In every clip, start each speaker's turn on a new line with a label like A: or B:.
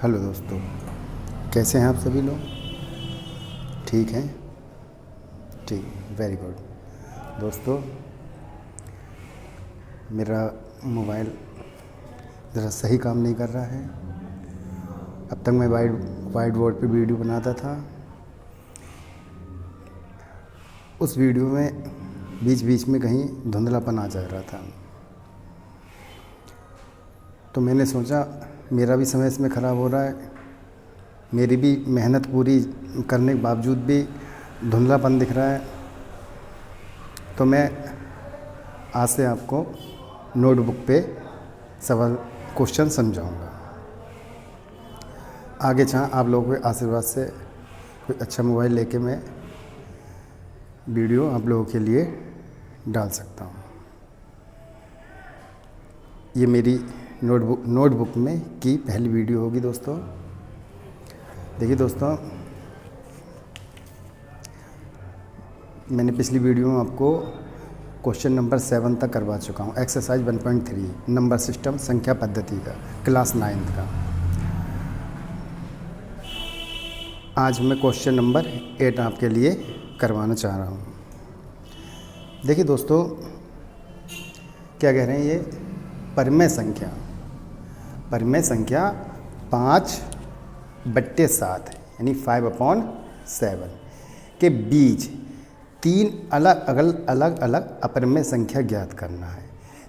A: Hello दोस्तों, कैसे हैं आप सभी लोग? ठीक हैं? ठीक, वेरी गुड। दोस्तों, मेरा मोबाइल ज़रा सही काम नहीं कर रहा है। अब तक मैं वाइट बोर्ड पे वीडियो बनाता था। उस वीडियो में बीच बीच में कहीं धुंधलापन आ जा रहा था, तो मैंने सोचा मेरा भी समय इसमें ख़राब हो रहा है, मेरी भी मेहनत पूरी करने के बावजूद भी धुंधलापन दिख रहा है। तो मैं आज से आपको नोटबुक पे सवाल क्वेश्चन समझाऊंगा। आगे चाह आप लोगों के आशीर्वाद से कोई अच्छा मोबाइल लेके मैं वीडियो आप लोगों के लिए डाल सकता हूँ। ये मेरी नोटबुक में की पहली वीडियो होगी दोस्तों। देखिए दोस्तों, मैंने पिछली वीडियो में आपको क्वेश्चन नंबर 7 तक करवा चुका हूँ। एक्सरसाइज 1.3 नंबर सिस्टम संख्या पद्धति का, क्लास 9th का। आज मैं क्वेश्चन नंबर 8 आपके लिए करवाना चाह रहा हूँ। देखिए दोस्तों, क्या कह रहे हैं, ये परिमेय संख्या 5/7 यानी 5/7 के बीच 3 अलग अपरिमेय संख्या ज्ञात करना है।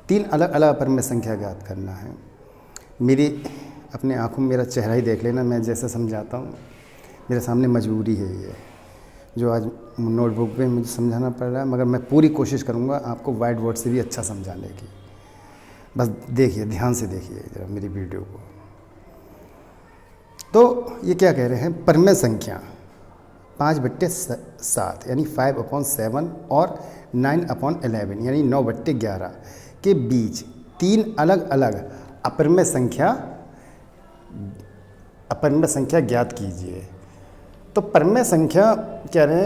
A: 3 अलग अलग अपरिमेय संख्या ज्ञात करना है। मेरी अपने आँखों में मेरा चेहरा ही देख लेना, मैं जैसे समझाता हूँ। मेरे सामने मजबूरी है ये, जो आज नोटबुक पे मुझे समझाना पड़ रहा है, मगर मैं पूरी कोशिश करूँगा आपको वाइट बोर्ड से भी अच्छा समझाने की। बस देखिए, ध्यान से देखिए जरा मेरी वीडियो को। तो ये क्या कह रहे हैं, परिमेय संख्या 5/7 यानी 5/7 और 9/11 यानी 9/11 के बीच 3 अलग अलग अपरिमेय संख्या ज्ञात कीजिए। तो परिमेय संख्या कह रहे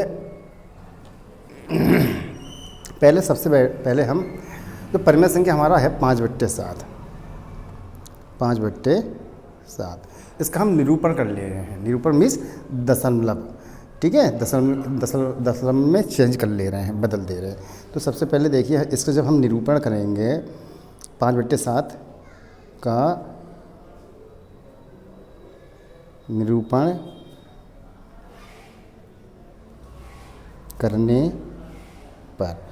A: हैं, सबसे पहले हम तो परिमेय संख्या हमारा है 5/7। 5/7 इसका हम निरूपण कर ले रहे हैं। निरूपण मीन्स दशमलव, ठीक है, दशमलव में चेंज कर ले रहे हैं, बदल दे रहे हैं। तो सबसे पहले देखिए, इसका जब हम निरूपण करेंगे 5/7 का निरूपण करने पर,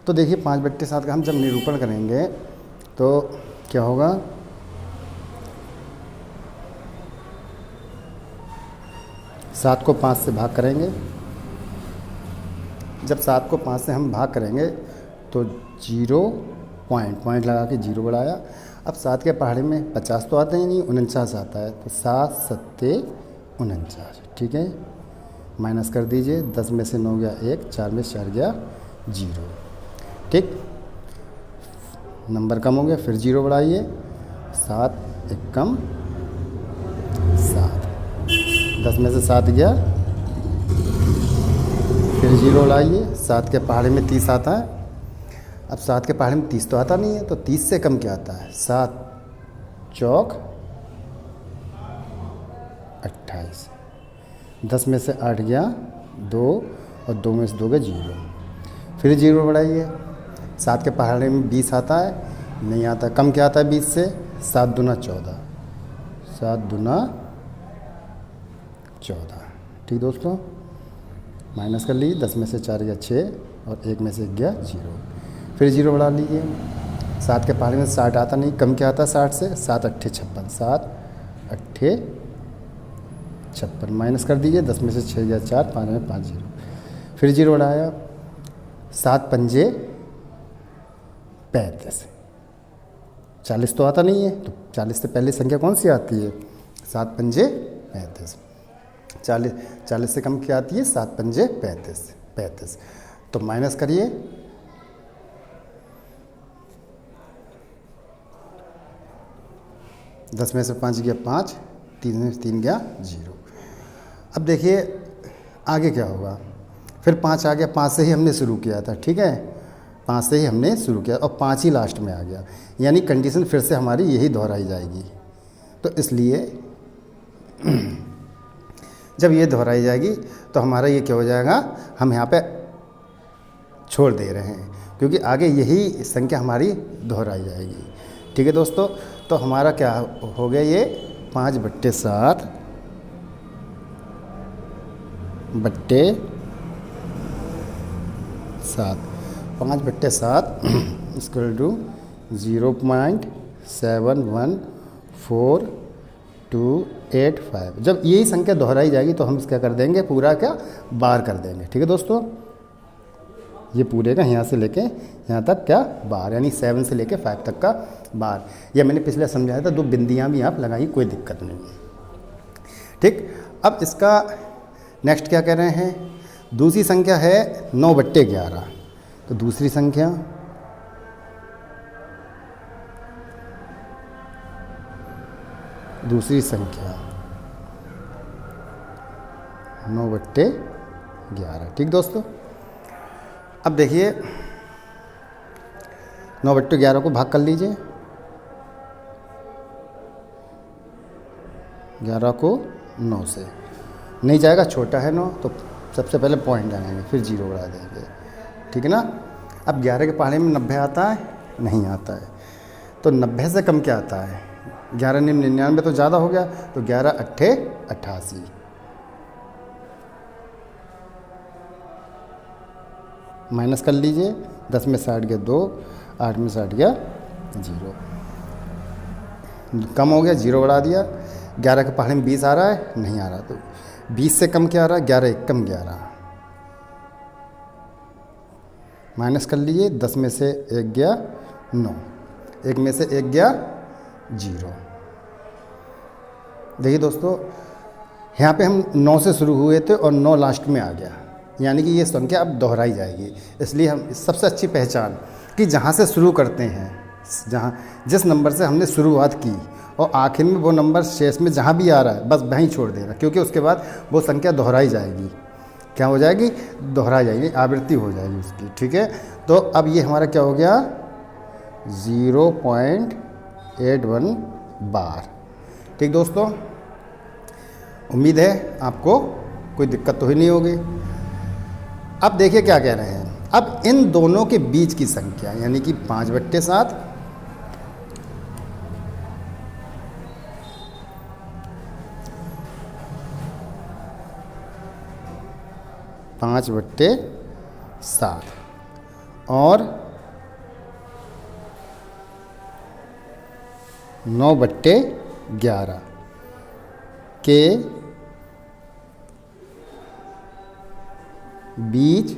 A: तो देखिए 5/7 का हम जब निरूपण करेंगे तो क्या होगा, सात को 5 से भाग करेंगे। जब 7 को 5 से हम भाग करेंगे तो 0 पॉइंट लगा के 0 बढ़ाया। अब 7 के पहाड़े में 50 तो आते ही नहीं, 49 आता है। तो 7 7 49, ठीक है, माइनस कर दीजिए। 10 में से 9 गया 1, 4 में 4 गया 0, ठीक। नंबर कम हो गया, फिर 0 बढ़ाइए। 7 1 कम 7, 10 में से 7 गया, फिर 0 लाइए। 7 के पहाड़े में 30 आता है। अब 7 के पहाड़े में 30 तो आता नहीं है, तो 30 से कम क्या आता है, 7 चौक 28। 10 में से 8 गया 2, और 2 में से 2 गया 0, फिर 0 बढ़ाइए। 7 के पहाड़े में 20 आता है, नहीं आता। कम क्या आता है 20 से, 7 दूना 14, 7 दूना 14, ठीक दोस्तों। माइनस कर लीजिए। 10 में से 4 गया 6, और 1 में से 1 गया 0, फिर 0 बढ़ा लीजिए। 7 के पहाड़े में 60 आता नहीं, कम क्या आता है 60 से, 7 8 56, 7 8 56, माइनस कर दीजिए। 10 में से 6 गया 4, 5 में 5 0, फिर 0 बढ़ाया। 7 पंजे 35, 40 तो आता नहीं है, तो 40 से पहले संख्या कौन सी आती है, 7 पंजे 35। 40 से कम क्या आती है, 7 पंजे 35। तो माइनस करिए। 10 में से 5 गया 5, 3 में से 3 गया 0। अब देखिए आगे क्या होगा, फिर 5 आ गया। 5 से ही हमने शुरू किया था, ठीक है, 5 से ही हमने शुरू किया और 5 ही लास्ट में आ गया, यानी कंडीशन फिर से हमारी यही दोहराई जाएगी। तो इसलिए जब ये दोहराई जाएगी तो हमारा ये क्या हो जाएगा, हम यहाँ पे छोड़ दे रहे हैं क्योंकि आगे यही संख्या हमारी दोहराई जाएगी। ठीक है दोस्तों, तो हमारा क्या हो गया, ये 5/7 इक्वल टू 0.71425। जब यही संख्या दोहराई जाएगी तो हम क्या कर देंगे, पूरा क्या बार कर देंगे। ठीक है दोस्तों, ये पूरे का यहाँ से लेके यहाँ तक क्या बार, यानी 7 से लेके 5 तक का बार। यह मैंने पिछले समझाया था, 2 बिंदियाँ भी आप लगाइए, कोई दिक्कत नहीं है। ठीक, अब इसका नेक्स्ट क्या कह रहे हैं, दूसरी संख्या है 9/11। तो दूसरी संख्या 9/11। ठीक दोस्तों, अब देखिए 9/11 को भाग कर लीजिए, 11 को 9 से नहीं जाएगा, छोटा है 9, तो सबसे पहले पॉइंट लगाएंगे, फिर 0 बढ़ा देंगे। ठीक है ना। अब 11 के पहाड़े में 90 आता है, नहीं आता है, तो 90 से कम क्या आता है, 11 × 99 तो ज़्यादा हो गया, तो 11 × 8 = 88। माइनस कर लीजिए, 10 में 60 गया 2, 8 में 60 गया 0, कम हो गया, 0 बढ़ा दिया। 11 के पहाड़े में 20 आ रहा है, नहीं आ रहा, तो 20 से कम क्या आ रहा है, 11 × 1 = 11। माइनस कर लीजिए, 10 में से 1 गया 9, 1 में से 1 गया 0। देखिए दोस्तों, यहाँ पे हम 9 से शुरू हुए थे और 9 लास्ट में आ गया, यानी कि ये संख्या अब दोहराई जाएगी। इसलिए हम सबसे अच्छी पहचान कि जहाँ से शुरू करते हैं, जिस नंबर से हमने शुरुआत की और आखिर में वो नंबर शेष में जहाँ भी आ रहा है बस वहीं छोड़ देना, क्योंकि उसके बाद वो संख्या दोहराई जाएगी। क्या हो जाएगी, दोहराई जाएगी, आवृत्ति हो जाएगी उसकी। ठीक है, तो अब ये हमारा क्या हो गया, 0.81 बार। ठीक दोस्तों, उम्मीद है आपको कोई दिक्कत तो ही नहीं होगी। अब देखिए क्या कह रहे हैं, अब इन दोनों के बीच की संख्या यानी कि 5/7 5/7 और 9/11 के बीच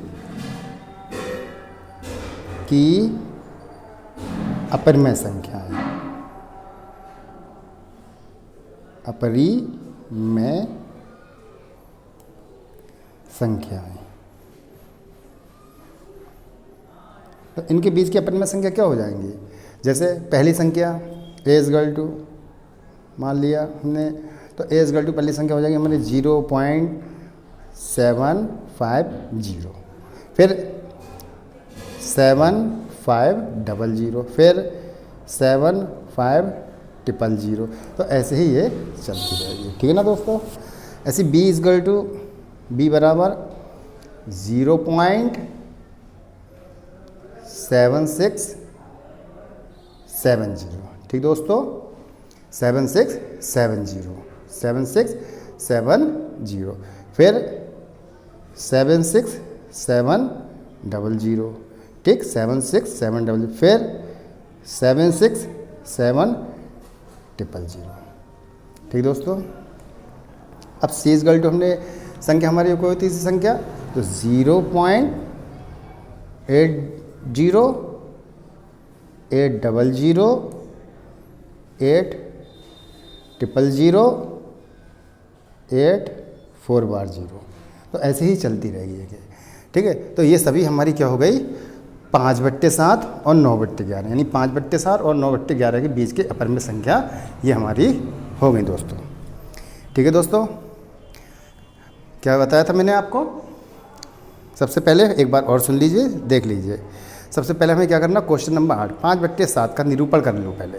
A: की अपरिमेय संख्याएं, अपरिमेय संख्याएं। तो इनके बीच की अपरिमेय संख्या क्या हो जाएंगी, जैसे पहली संख्या a मान लिया हमने, तो a पहली संख्या हो जाएगी हमारी 0.750, फिर 7500, फिर 75000। तो ऐसे ही ये चलती रहेगी। ठीक है ना दोस्तों। ऐसे b बराबर 0.7670। ठीक दोस्तों, 7670, फिर 76700, ठीक 76700, फिर 76700। ठीक दोस्तों, अब C हमने संख्या हमारी कोई होती है संख्या, तो 0.80 800 800 840। तो ऐसे ही चलती रहेगी ये। ठीक है, तो ये सभी हमारी क्या हो गई, 5/7 और 9/11, यानी 5/7 और 9/11 के बीच की अपरिमेय संख्या ये हमारी हो गई दोस्तों। ठीक है दोस्तों, क्या बताया था मैंने आपको, सबसे पहले एक बार और सुन लीजिए, देख लीजिए। सबसे पहले हमें क्या करना, क्वेश्चन नंबर 8 5/7 का निरूपण कर लो। पहले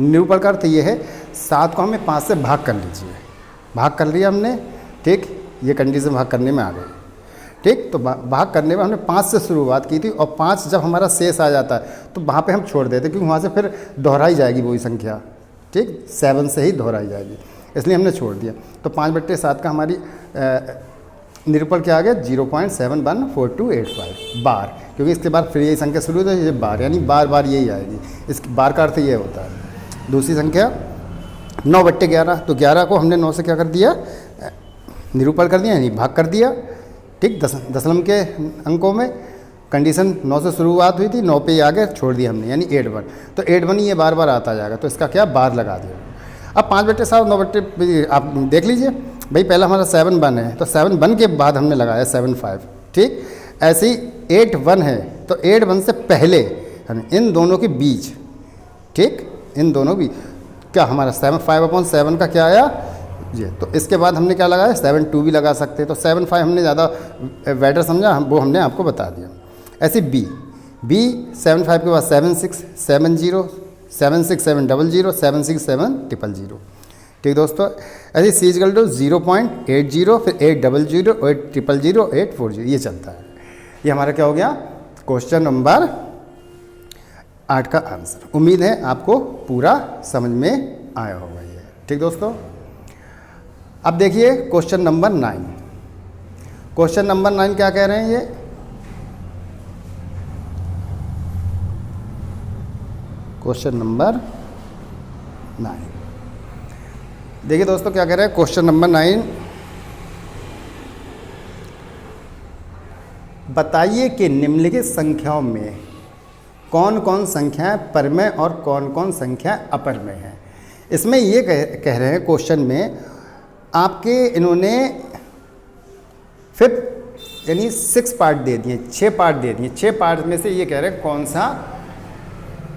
A: निरूपण का अर्थ ये है, 7 को हमें 5 से भाग कर लीजिए। भाग कर लिया हमने, ठीक, ये कंडीशन भाग करने में आ गई, ठीक। तो भाग करने में हमने 5 से शुरुआत की थी और 5 जब हमारा शेष आ जाता है तो वहाँ पे हम छोड़ देते, क्योंकि वहाँ से फिर दोहराई जाएगी वही संख्या, ठीक, 7 से ही दोहराई जाएगी, इसलिए हमने छोड़ दिया। तो 5/7 का हमारी निरूपण क्या आ गया, 0.714285 बार, क्योंकि इसके बाद फिर यही संख्या शुरू होती है, ये बार, यानी बार बार यही आएगी। इस बार का अर्थ ये होता है। दूसरी संख्या 9/11, तो 11 को हमने 9 से क्या कर दिया, निरूपण कर दिया, यानी भाग कर दिया, ठीक। दशमलव के अंकों में कंडीशन 9 से शुरुआत हुई थी, 9 पे ही आगे छोड़ दिया हमने, यानी 8/1, तो 8/1 ये बार बार आता जाएगा, तो इसका क्या, बार लगा दिया। अब 5/7 9 आप देख लीजिए भाई, पहला हमारा 7/1 है, तो 7/1 के बाद हमने लगाया 7/5, ठीक। ऐसे ही 8/1 है, तो 8/1 से पहले इन दोनों के बीच, ठीक, इन दोनों भी क्या हमारा 5/7 का क्या आया ये, तो इसके बाद हमने क्या लगाया, 7/2 भी लगा सकते हैं, तो 7/5 हमने ज़्यादा बेटर समझा, वो हमने आपको बता दिया। ऐसे बी 7/5 के बाद 7/6 7/0 7/6 7/00 7/6 7/000, ठीक दोस्तों। ऐसे C = 0.80, फिर 800 800 840, ये चलता है। ये हमारा क्या हो गया, क्वेश्चन नंबर 8 का आंसर। उम्मीद है आपको पूरा समझ में आया होगा ये, ठीक दोस्तों। अब देखिए क्वेश्चन नंबर 9। क्वेश्चन नंबर 9 क्या कह रहे हैं ये, क्वेश्चन नंबर 9, देखिए दोस्तों क्या कह रहे हैं क्वेश्चन नंबर 9, बताइए कि निम्नलिखित संख्याओं में कौन कौन संख्याएं परमेय और कौन कौन संख्याएं अपरमेय हैं। इसमें ये कह रहे हैं क्वेश्चन में आपके इन्होंने 5 यानी 6 पार्ट दे दिए, 6 पार्ट दे दिए। 6 पार्ट में से ये कह रहे हैं कौन सा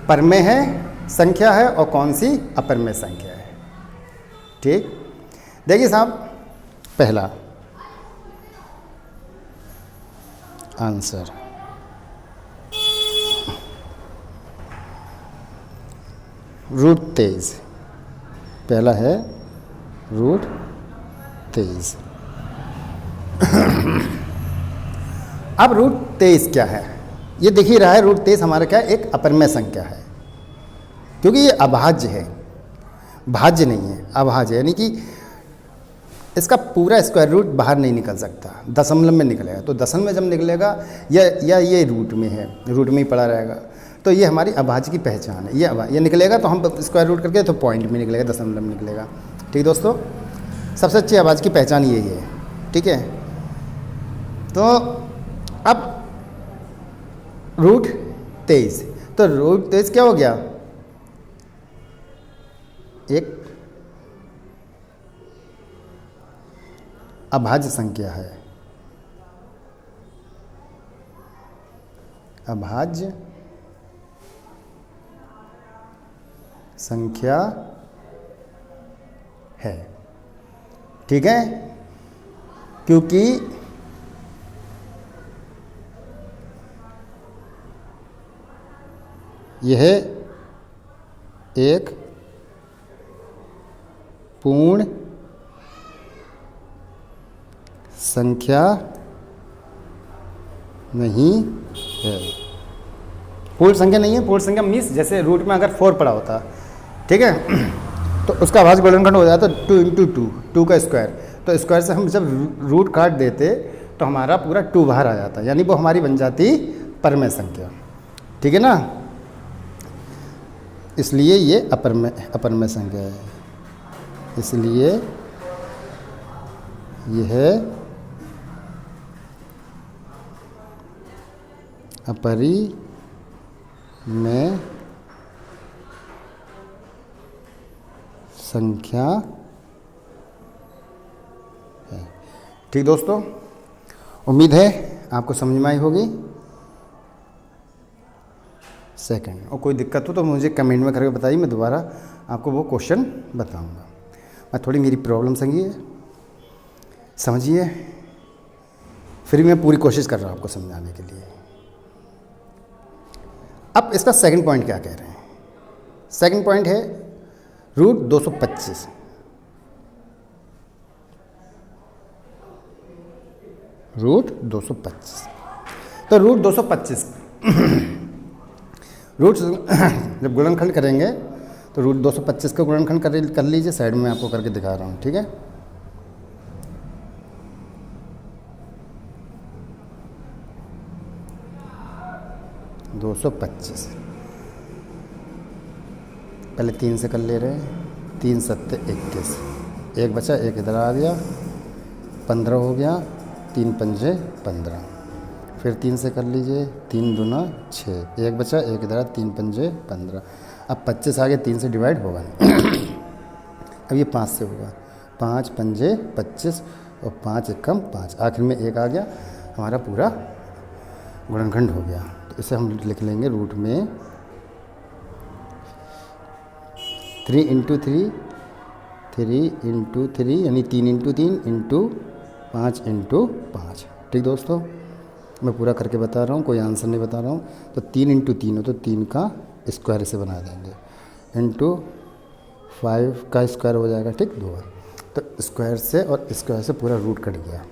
A: परमेय है संख्या है और कौन सी अपरमेय संख्या है, ठीक। देखिए साहब, पहला आंसर √23, पहला है √23। अब √23 क्या है, ये दिख ही रहा है, √23 हमारा क्या है, एक अपरमेय संख्या है, क्योंकि ये अभाज्य है, भाज्य नहीं है, अभाज्य, यानी कि इसका पूरा स्क्वायर रूट बाहर नहीं निकल सकता, दशमलव में निकलेगा। तो दशमलव में जब निकलेगा या ये रूट में है, रूट में ही पड़ा रहेगा, तो ये हमारी अभाज्य की पहचान है। ये निकलेगा तो हम स्क्वायर रूट करके तो पॉइंट में निकलेगा, दशमलव में निकलेगा, ठीक दोस्तों। सबसे अच्छी अभाज्य की पहचान यही है, ठीक है। तो अब √23, तो √23 क्या हो गया, एक अभाज्य संख्या है, अभाज्य संख्या है, ठीक है, क्योंकि यह एक पूर्ण संख्या नहीं है। पूर्ण संख्या नहीं है, पूर्ण संख्या मीन्स जैसे रूट में अगर 4 पड़ा होता, ठीक है, तो उसका अभाज्य गुणनखंड हो जाता 2 × 2, 2 का स्क्वायर, तो स्क्वायर से हम जब रूट काट देते तो हमारा पूरा 2 बाहर आ जाता, यानी वो हमारी बन जाती परमेय संख्या, ठीक है ना। इसलिए ये अपरमेय संख्या है, इसलिए यह अपरिमेय संख्या है, ठीक दोस्तों। उम्मीद है आपको समझ में आई होगी। सेकंड, और कोई दिक्कत हो तो मुझे कमेंट में करके बताइए, मैं दोबारा आपको वो क्वेश्चन बताऊंगा। मैं थोड़ी मेरी प्रॉब्लम समझिए, फिर मैं पूरी कोशिश कर रहा हूँ आपको समझाने के लिए। अब इसका सेकंड पॉइंट क्या कह रहे हैं, सेकंड पॉइंट है √225, √225। तो √225 रूट जब गुणनखंड करेंगे तो √225 का गुणनखंड कर लीजिए। साइड में आपको करके दिखा रहा हूँ, ठीक है। $225 पहले 3 से कर ले रहे हैं। 3 7 21, एक बचा, एक इधर आ गया, 15 हो गया। 3 पंजे 15, फिर 3 से कर लीजिए। 3 दूना 6, एक बचा, एक इधर, 3 पंजे 15। अब 25 आगे 3 से डिवाइड होगा अब ये 5 से होगा। 5 पंजे 25 और 5 एकम 5, आखिर में 1 आ गया। हमारा पूरा गुणनखंड हो गया। तो इसे हम लिख लेंगे रूट में 3 × 3, 3 × 3 यानी 3 × 3 इंटू 5 × 5। ठीक दोस्तों, मैं पूरा करके बता रहा हूँ, कोई आंसर नहीं बता रहा हूँ। तो 3 × 3 हो तो 3 का स्क्वायर इसे बना देंगे, इंटू 5 का स्क्वायर हो जाएगा, ठीक 2। तो स्क्वायर से और स्क्वायर से पूरा रूट कट गया,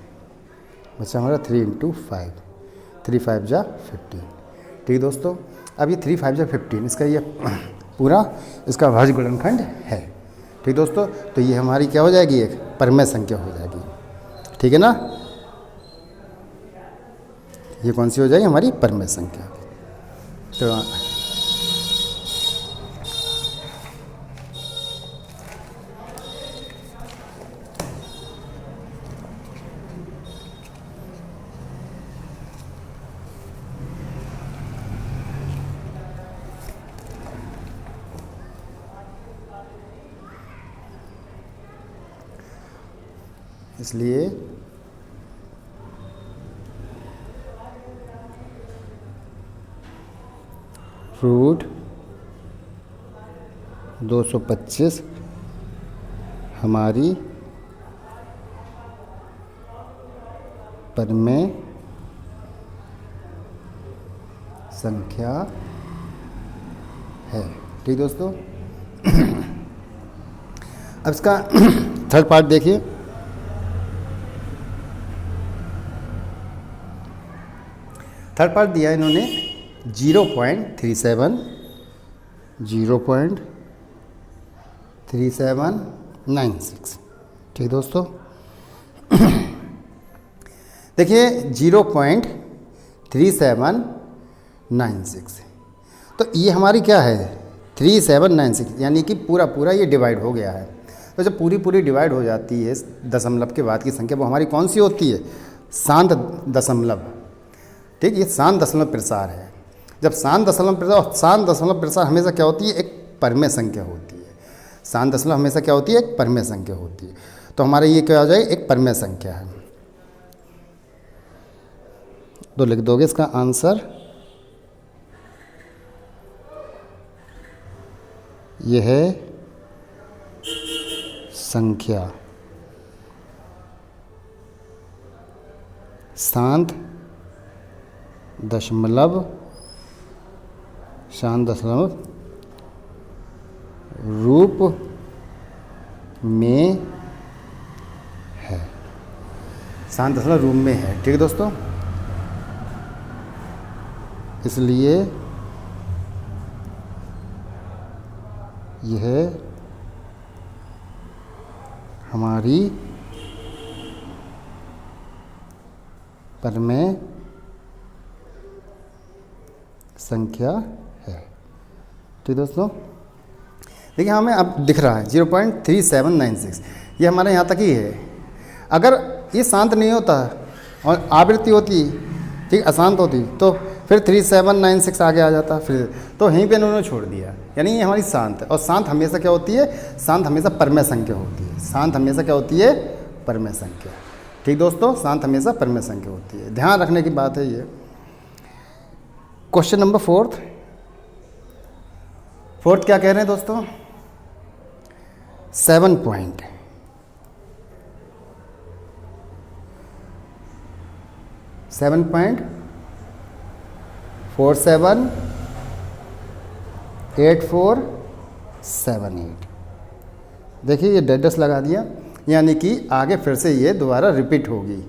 A: बचा हमारा 3 × 5, 3 5 जा 15। ठीक दोस्तों, अब ये 3 5 जा 15 इसका ये पूरा इसका भाज्य गुणनखंड है। ठीक दोस्तों, तो ये हमारी क्या हो जाएगी, एक परमेय संख्या हो जाएगी। ठीक है ना, ये कौन सी हो जाएगी, हमारी परमेय संख्या। तो इसलिए रूट 225 हमारी परमेय संख्या है। ठीक दोस्तों, अब इसका थर्ड पार्ट देखिए। थर्ड पार्ट दिया है इन्होंने 0.37 0.3796। ठीक दोस्तों, देखिए 0.3796, तो ये हमारी क्या है 3796, यानी कि पूरा ये डिवाइड हो गया है। तो जब पूरी डिवाइड हो जाती है दशमलव के बाद की संख्या, वो हमारी कौन सी होती है, शांत दशमलव। ठीक, ये शांत दशमलव प्रसार है। जब शांत दशमलव प्रसार हमेशा क्या होती है, एक परमेय संख्या होती है। शांत दशमलव हमेशा क्या होती है, एक परमेय संख्या होती है। तो हमारा ये क्या हो जाएगा, एक परमेय संख्या है। तो लिख दोगे इसका आंसर, यह है संख्या शांत दशमलव रूप में है, शांत दशमलव रूप में है। ठीक है दोस्तों, इसलिए यह हमारी परमेय संख्या है। ठीक दोस्तों, देखिए हमें अब दिख रहा है 0.3796, ये हमारे यहाँ तक ही है। अगर ये शांत नहीं होता और आवृत्ति होती, ठीक अशांत होती, तो फिर 3796 आगे आ जाता फिर, तो यहीं पे इन्होंने छोड़ दिया। यानी ये हमारी शांत है, और शांत हमेशा क्या होती है, शांत हमेशा परमेय संख्या होती है। शांत हमेशा क्या होती है, परमेय संख्या। ठीक दोस्तों, शांत हमेशा परमेय संख्या होती है, ध्यान रखने की बात है ये। क्वेश्चन नंबर फोर्थ क्या कह रहे हैं दोस्तों, 7.478478। देखिए ये डेडस लगा दिया, यानी कि आगे फिर से ये दोबारा रिपीट होगी,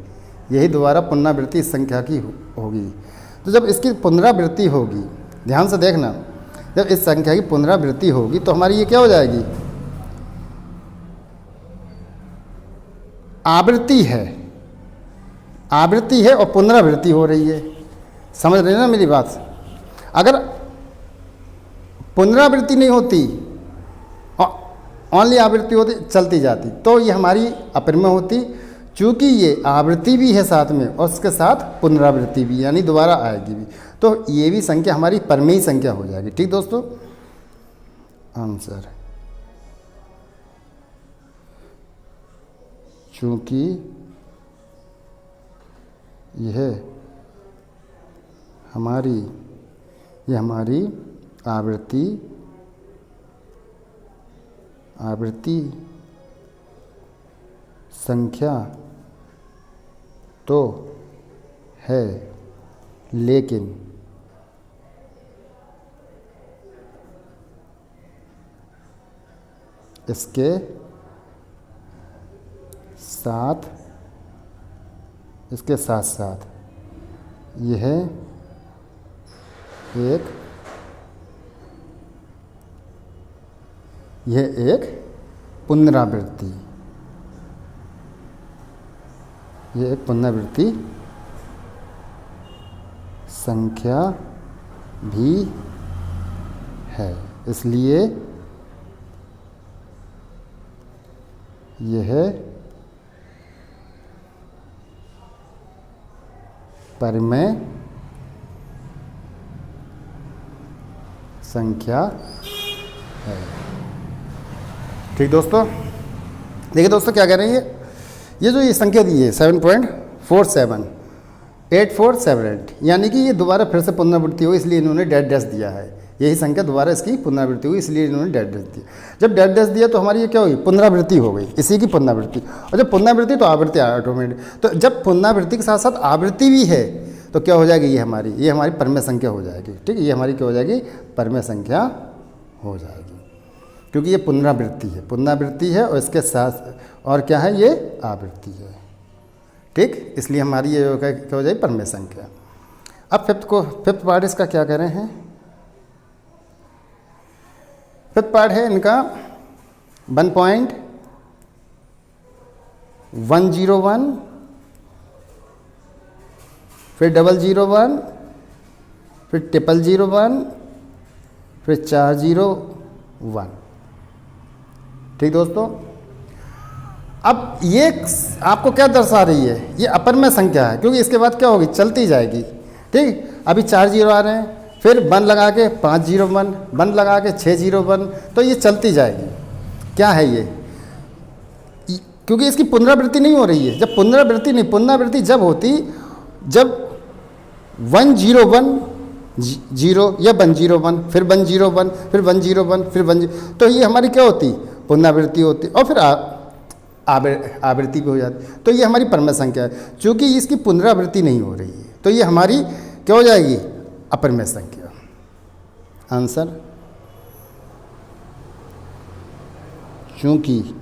A: यही दोबारा पुनरावृत्ति इस संख्या की होगी। तो जब इसकी पुनरावृत्ति होगी, ध्यान से देखना, जब इस संख्या की पुनरावृत्ति होगी तो हमारी ये क्या हो जाएगी, आवृत्ति है, आवृत्ति है और पुनरावृत्ति हो रही है। समझ रहे ना मेरी बात? अगर पुनरावृत्ति नहीं होती और ओनली आवृत्ति होती, चलती जाती, तो ये हमारी अपरिमेय होती। चूँकि ये आवृत्ति भी है साथ में और उसके साथ पुनरावृत्ति भी, यानी दोबारा आएगी भी, तो ये भी संख्या हमारी परिमेय संख्या हो जाएगी। ठीक दोस्तों, आंसर चूँकि यह हमारी आवृत्ति संख्या तो है, लेकिन इसके साथ साथ यह एक पुनरावृत्ति, यह एक पुनरावृत्ति संख्या भी है, इसलिए यह परिमेय संख्या है। ठीक दोस्तों, देखिए दोस्तों क्या कह रही है, ये संख्या दी है 7.478478, यानी कि ये दोबारा फिर से पुनरावृत्ति हुई, इसलिए इन्होंने डैश डैश दिया है। यही संख्या दोबारा इसकी पुनरावृत्ति हुई, इसलिए इन्होंने डैश डैश दिया। जब डैश डैश दिया तो हमारी ये क्या हुई, पुनरावृत्ति हो गई, इसी की पुनरावृत्ति। और जब पुनरावृत्ति तो आवृत्ति ऑटोमेटिक, तो जब पुनरावृत्ति के साथ साथ आवृत्ति भी है तो क्या हो जाएगी, ये हमारी परिमेय संख्या हो जाएगी। ठीक है, ये हमारी क्या हो जाएगी, परिमेय संख्या हो जाएगी, क्योंकि ये पुनरावृत्ति है और इसके साथ और क्या है, ये आवृत्ति है। ठीक, इसलिए हमारी ये क्या हो जाएगी, परिमेय संख्या। अब फिफ्थ पार्ट इसका क्या कह रहे हैं, फिफ्थ पार्ट है इनका 1.101, फिर 001, फिर 0001, फिर 401। ठीक दोस्तों, अब ये आपको क्या दर्शा रही है, ये अपरिमेय संख्या है, क्योंकि इसके बाद क्या होगी, चलती जाएगी। ठीक, अभी 4 0 आ रहे हैं, फिर 1 लगा के 501, 1 लगा के 601, तो ये चलती जाएगी। क्या है ये, क्योंकि इसकी पुनरावृत्ति नहीं हो रही है। जब पुनरावृत्ति जब होती, जब 101 0 या 101, फिर 101, फिर 101, फिर 1, तो ये हमारी क्या होती, पुनरावृत्ति होती, और फिर आवृत्ति भी हो जाती। तो ये हमारी परिमेय संख्या है। चूँकि इसकी पुनरावृत्ति नहीं हो रही है तो ये हमारी क्या हो जाएगी, अपरिमेय संख्या। आंसर चूँकि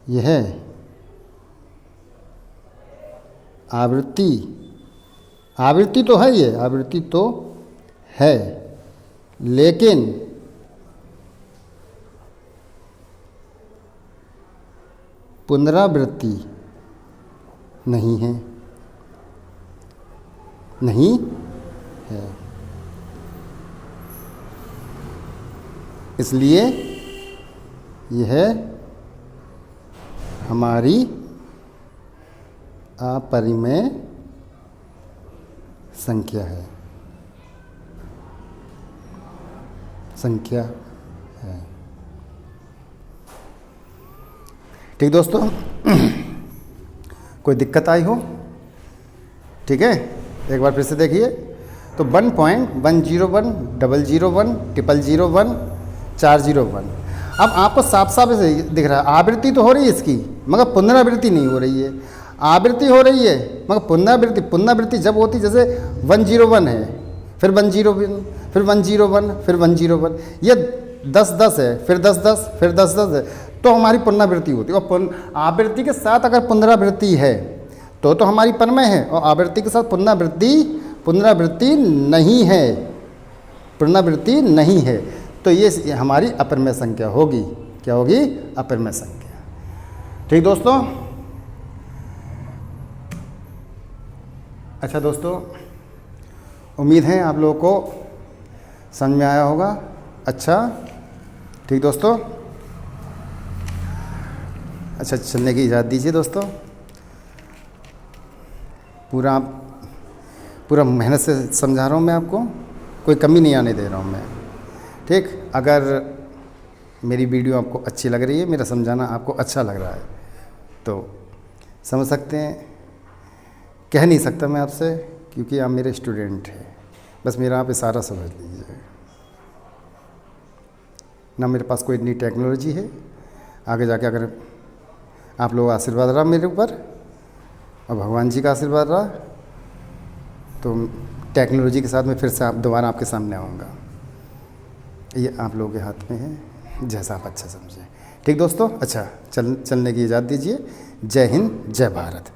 A: यह आवृत्ति तो है, ये आवृत्ति तो है, लेकिन पुनरावृत्ति नहीं है, इसलिए यह हमारी अपरिमेय संख्या है, ठीक दोस्तों, कोई दिक्कत आई हो? ठीक है, एक बार फिर से देखिए। तो 1.101, 001, 0001, 401। अब आपको साफ साफ ऐसे दिख रहा है, आवृत्ति तो हो रही है इसकी, मगर पुनरावृत्ति नहीं हो रही है। आवृत्ति हो रही है मगर पुनरावृत्ति जब होती, जैसे 101 है, फिर 101, फिर 101, फिर 101, ये 10-10 है, फिर 10-10, फिर 10-10 है, तो हमारी पुनरावृत्ति होती है। और आवृत्ति के साथ अगर पुनरावृत्ति है तो हमारी परमय है, और आवृत्ति के साथ पुनरावृत्ति नहीं है, पुनरावृत्ति नहीं है, तो ये हमारी अपरमेय संख्या होगी। क्या होगी? अपरमेय संख्या। ठीक दोस्तों। अच्छा दोस्तों, उम्मीद है आप लोगों को समझ में आया होगा। अच्छा ठीक दोस्तों, अच्छा चलने की इजाज़त दीजिए दोस्तों। पूरा मेहनत से समझा रहा हूँ मैं आपको, कोई कमी नहीं आने दे रहा हूँ मैं। ठीक, अगर मेरी वीडियो आपको अच्छी लग रही है, मेरा समझाना आपको अच्छा लग रहा है, तो समझ सकते हैं। कह नहीं सकता मैं आपसे, क्योंकि आप मेरे स्टूडेंट हैं। बस मेरा आप इशारा समझ लीजिए। ना मेरे पास कोई इतनी टेक्नोलॉजी है, आगे जाके अगर आप लोगों का आशीर्वाद रहा मेरे ऊपर और भगवान जी का आशीर्वाद रहा, तो टेक्नोलॉजी के साथ में फिर से दोबारा आपके सामने आऊँगा। ये आप लोगों के हाथ में है, जैसा आप अच्छा समझें। ठीक दोस्तों, अच्छा चलने की इजाज़त दीजिए। जय हिंद, जय भारत।